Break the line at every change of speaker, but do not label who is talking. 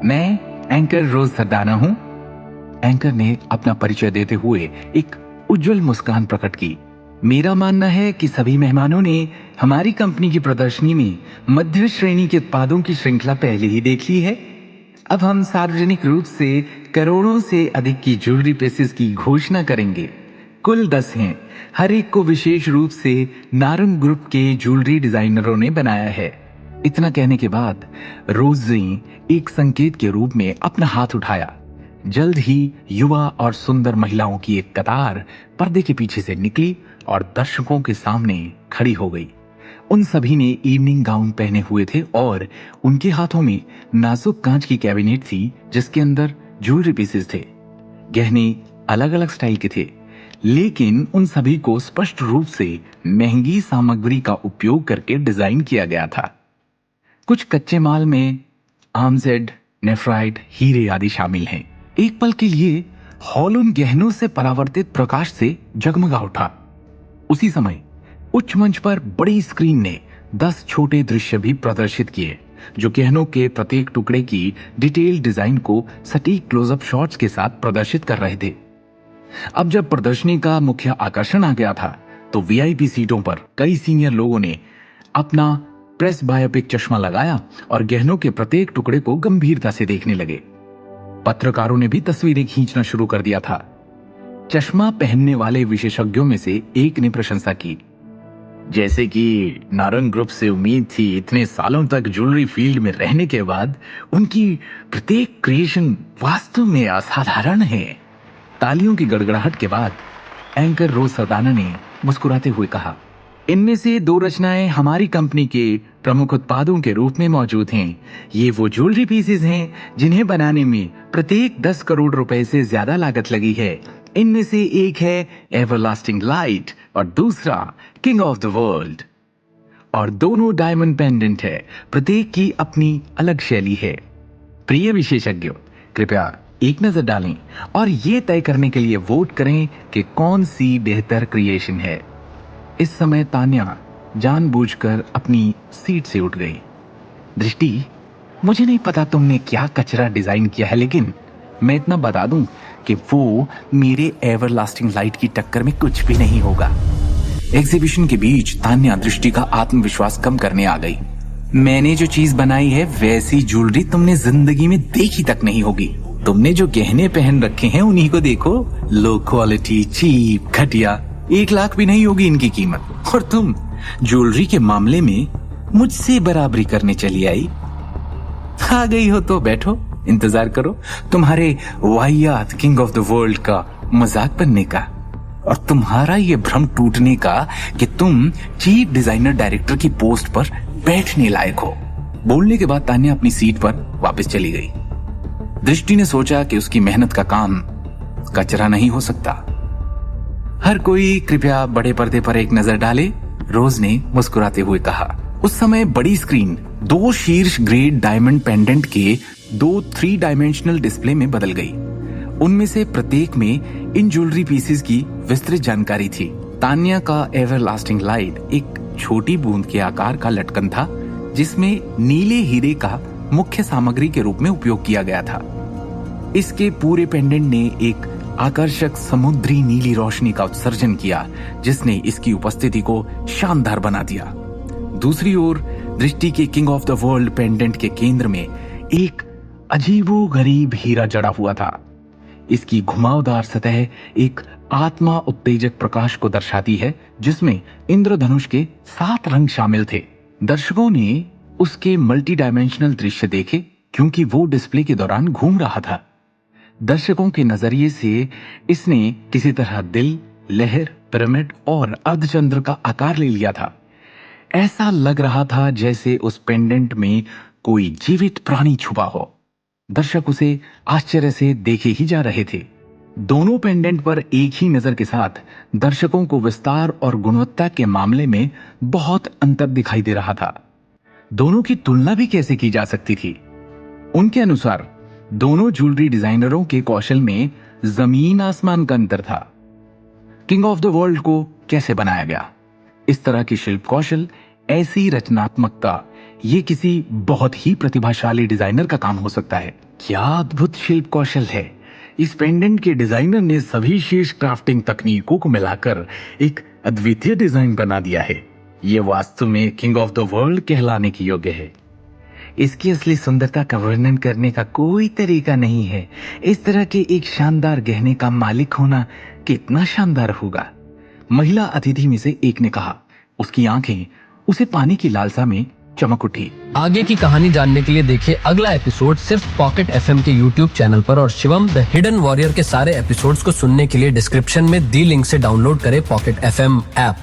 मैं एंकर रोज सरदाना हूँ। एंकर ने अपना परिचय देते हुए एक उज्जवल मुस्कान प्रकट की। मेरा मानना है कि सभी मेहमानों ने हमारी कंपनी की प्रदर्शनी में मध्य श्रेणी के उत्पादों की श्रृंखला पहले ही देख ली है। अब हम सार्वजनिक रूप से करोड़ों से अधिक की ज्वेलरी पीसेस की घोषणा करेंगे। कुल 10 हैं। हर एक को विशेष रूप से नारंग ग्रुप के ज्वेलरी डिजाइनरों ने बनाया है। इतना कहने के बाद रोज ने एक संकेत के रूप में अपना हाथ उठाया। जल्द ही युवा और सुंदर महिलाओं की एक कतार पर्दे के पीछे से निकली और दर्शकों के सामने खड़ी हो गई। उन सभी ने इवनिंग गाउन पहने हुए थे और उनके हाथों में नाजुक कांच की कैबिनेट थी जिसके अंदर ज्वेलरी पीसेस थे। गहने अलग अलग स्टाइल के थे, लेकिन उन सभी को स्पष्ट रूप से महंगी सामग्री का उपयोग करके डिजाइन किया गया था। कुछ कच्चे माल में आर्मजेड, नेफ्राइट, हीरे आदि शामिल हैं। एक पल के लिए हॉल उन गहनों से परावर्तित प्रकाश से जगमगा उठा। उसी समय उच्च मंच पर बड़ी स्क्रीन ने 10 छोटे दृश्य भी प्रदर्शित किए जो गहनों के प्रत्येक टुकड़े की डिटेल डिजाइन को सटीक क्लोजअप शॉट्स के साथ प्रदर्शित कर रहे थे। अब जब प्रदर्शनी का मुख्य आकर्षण आ गया था तो वीआईपी सीटों पर कई सीनियर लोगों ने अपना प्रेस बायोपिक चश्मा लगाया और गहनों के प्रत्येक टुकड़े को गंभीरता से देखने लगे। पत्रकारों ने भी तस्वीरें खींचना शुरू कर दिया था। चश्मा पहनने वाले विशेषज्ञों में से एक ने प्रशंसा की। जैसे कि नारंग ग्रुप से उम्मीद थी, इतने सालों तक ज्वेलरी फील्ड में रहने के बाद उनकी प्रत्येक क्रिएशन वास्तव में असाधारण है। तालियों की गड़गड़ाहट के बाद एंकर रोज सरदाना ने मुस्कुराते हुए कहा, इनमें से 2 रचनाएं हमारी कंपनी के प्रमुख उत्पादों के रूप में मौजूद हैं। ये वो ज्वेलरी पीसेस हैं जिन्हें बनाने में प्रत्येक 10 करोड़ रुपए से ज्यादा लागत लगी है। इनमें से एक है एवरलास्टिंग लाइट और दूसरा किंग ऑफ द वर्ल्ड। और दोनों डायमंड पेंडेंट है। प्रत्येक की अपनी अलग शैली है। प्रिय विशेषज्ञों, कृपया एक नजर डालें और ये तय करने के लिए वोट करें कि कौन सी बेहतर क्रिएशन है। इस समय तान्या जानबूझकर अपनी सीट से उठ गई। दृष्टि, मुझे नहीं पता तुमने क्या कचरा डिजाइन किया है, लेकिन मैं इतना बता दूं कि वो मेरे एवरलास्टिंग लाइट की टक्कर में कुछ भी नहीं होगा। एग्जीबिशन के बीच तान्या दृष्टि का आत्मविश्वास कम करने आ गई। मैंने जो चीज बनाई है वैसी ज्वेलरी तुमने जिंदगी में देखी तक नहीं होगी। तुमने जो गहने पहन रखे हैं उन्हीं को देखो। लो क्वालिटी, चीप, घटिया, 1 लाख भी नहीं होगी इनकी कीमत। और तुम ज्वेलरी के मामले में मुझसे बराबरी करने चली आई। आ गई हो तो बैठो, इंतजार करो तुम्हारे वाहियात किंग ऑफ द वर्ल्ड का मजाक बनने का और तुम्हारा ये भ्रम टूटने का कि तुम चीफ डिजाइनर डायरेक्टर की पोस्ट पर बैठने लायक हो। बोलने के बाद तान्या अपनी सीट पर वापस चली गई। दृष्टि ने सोचा कि उसकी मेहनत का काम कचरा नहीं हो सकता। हर कोई कृपया बड़े पर्दे पर एक नजर डाले, रोज ने मुस्कुराते हुए कहा। उस समय बड़ी स्क्रीन 2 शीर्ष ग्रेड डायमंड पेंडेंट के 2 3 डायमेंशनल डिस्प्ले में बदल गई। उनमें से प्रत्येक में इन ज्वेलरी पीसेस की विस्तृत जानकारी थी। तान्या का एवरलास्टिंग लाइट एक छोटी बूंद के आकार का लटकन था जिसमें नीले हीरे का मुख्य सामग्री के रूप में उपयोग किया गया था। इसके पूरे पेंडेंट ने एक आकर्षक समुद्री नीली रोशनी का उत्सर्जन किया जिसने इसकी उपस्थिति को शानदार बना दिया। दूसरी ओर दृष्टि के king of the world pendant के केंद्र में एक अजीबोगरीब हीरा जड़ा हुआ था। इसकी घुमावदार सतह एक आत्मा उत्तेजक प्रकाश को दर्शाती है जिसमें इंद्रधनुष के 7 रंग शामिल थे। दर्शकों ने उसके मल्टी डायमेंशनल दृश्य देखे क्योंकि वो डिस्प्ले के दौरान घूम रहा था। दर्शकों के नजरिए से इसने किसी तरह दिल, लहर, पिरामिड और अर्धचंद्र का आकार ले लिया था। ऐसा लग रहा था जैसे उस पेंडेंट में कोई जीवित प्राणी छुपा हो। दर्शक उसे आश्चर्य से देखे ही जा रहे थे। दोनों पेंडेंट पर एक ही नजर के साथ दर्शकों को विस्तार और गुणवत्ता के मामले में बहुत अंतर दिखाई दे रहा था। दोनों की तुलना भी कैसे की जा सकती थी? उनके अनुसार दोनों ज्वेलरी डिजाइनरों के कौशल में जमीन आसमान का अंतर था। किंग ऑफ द वर्ल्ड को कैसे बनाया गया? इस तरह की शिल्प कौशल, ऐसी रचनात्मकता ये किसी बहुत ही प्रतिभाशाली डिजाइनर का काम हो सकता है। क्या अद्भुत शिल्प कौशल है। इस पेंडेंट के डिजाइनर ने सभी शीर्ष क्राफ्टिंग तकनीकों को मिलाकर एक अद्वितीय डिजाइन बना दिया है। ये वास्तव में किंग ऑफ द वर्ल्ड कहलाने के योग्य है। इसकी असली सुंदरता का वर्णन करने का कोई तरीका नहीं है। इस तरह के एक शानदार गहने का मालिक होना कितना शानदार होगा। महिला अतिथि में से एक ने कहा। उसकी आंखें उसे पाने की लालसा में चमक उठी।
आगे की कहानी जानने के लिए देखिए अगला एपिसोड सिर्फ पॉकेट एफएम के यूट्यूब चैनल पर, और शिवम द हिडन वॉरियर के सारे एपिसोड्स को सुनने के लिए डिस्क्रिप्शन में दी लिंक से डाउनलोड करें पॉकेट एफएम ऐप।